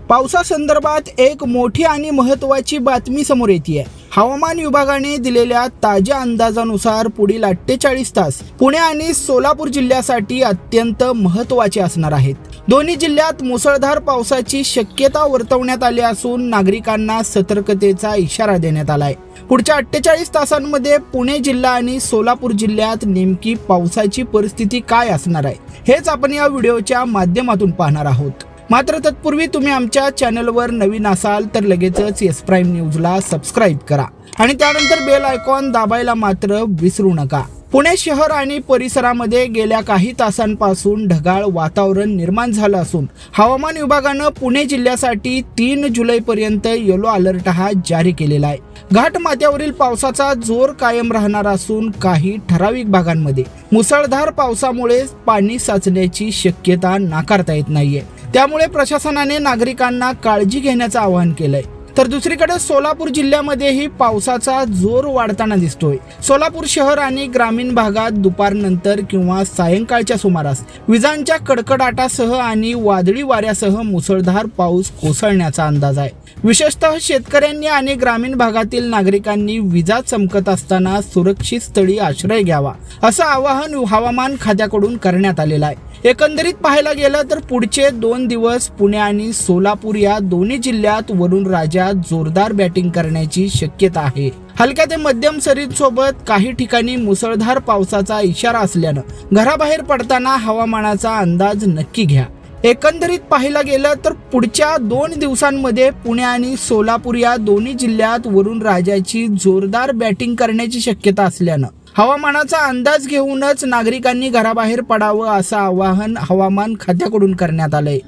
पावसासंदर्भात एक मोठी आणि महत्त्वाची बातमी समोर येते आहे। हवामान विभागाने दिलेल्या ताज्या अंदाजानुसार पुढील 48 तास पुणे आणि सोलापूर जिल्ह्यासाठी अत्यंत महत्त्वाचे असणार आहेत। दोन्ही जिल्ह्यात मुसळधार पावसाची शक्यता वर्तवण्यात आली असून नागरिकांना सतर्कतेचा इशारा देण्यात आलाय। पुढच्या 48 तासांमध्ये पुणे जिल्हा आणि सोलापूर जिल्ह्यात नेमकी पावसाची परिस्थिती काय असणार आहे हेच आपण या व्हिडिओच्या माध्यमातून पाहणार आहोत। मात्र तत्पूर्वी तुम्ही आमच्या चॅनलवर नवीन असाल तर लगेचच एस प्राईम न्यूजला सबस्क्राईब करा आणि त्यानंतर बेल आयकॉन दाबायला मात्र विसरू नका। पुणे शहर आणि परिसरामध्ये गेल्या काही तासांपासून ढगाळ वातावरण निर्माण झालं असून हवामान विभागानं पुणे जिल्ह्यासाठी 3 जुलैपर्यंत येलो अलर्ट हा जारी केलेला आहे। घाटमाथ्यावरील पावसाचा जोर कायम राहणार असून काही ठराविक भागांमध्ये मुसळधार पावसामुळे पाणी साचण्याची शक्यता नाकारता येत नाहीये। त्यामुळे प्रशासनाने नागरिकांना काळजी घेण्याचं आवाहन केलंय। तर दुसरीकडे सोलापूर जिल्ह्यामध्येही पावसाचा जोर वाढताना दिसतोय। सोलापूर शहर आणि ग्रामीण भागात दुपारनंतर किंवा सायंकाळच्या सुमारास विजांच्या कडकडाटासह आणि वादळी वाऱ्यासह मुसळधार पाऊस कोसळण्याचा अंदाज आहे। विशेषतः शेतकऱ्यांनी आणि ग्रामीण भागातील नागरिकांनी विजा चमकत असताना सुरक्षित स्थळी आश्रय घ्यावा असं आवाहन हवामान खात्याकडून करण्यात आलेलं आहे। एकंदरीत पाहायला गेलं तर पुढचे 2 दिवस पुणे आणि सोलापूर या दोन्ही जिल्ह्यात वरुण राजा जोरदार बॅटिंग करण्याची शक्यता आहे। हलक्या ते मध्यम सरींसोबत काही ठिकाणी मुसळधार पावसाचा इशारा असल्यानं घराबाहेर पडताना हवामानाचा अंदाज नक्की घ्या। एकंदरीत पाहायला गेलं तर पुढच्या 2 दिवसांमध्ये पुणे आणि सोलापूर या दोन्ही जिल्ह्यात वरुण राजाची जोरदार बॅटिंग करण्याची शक्यता असल्यानं हवामानाचा अंदाज घेऊनच नागरिकांनी घराबाहेर पडावं असं आवाहन हवामान खात्याकडून करण्यात आलंय।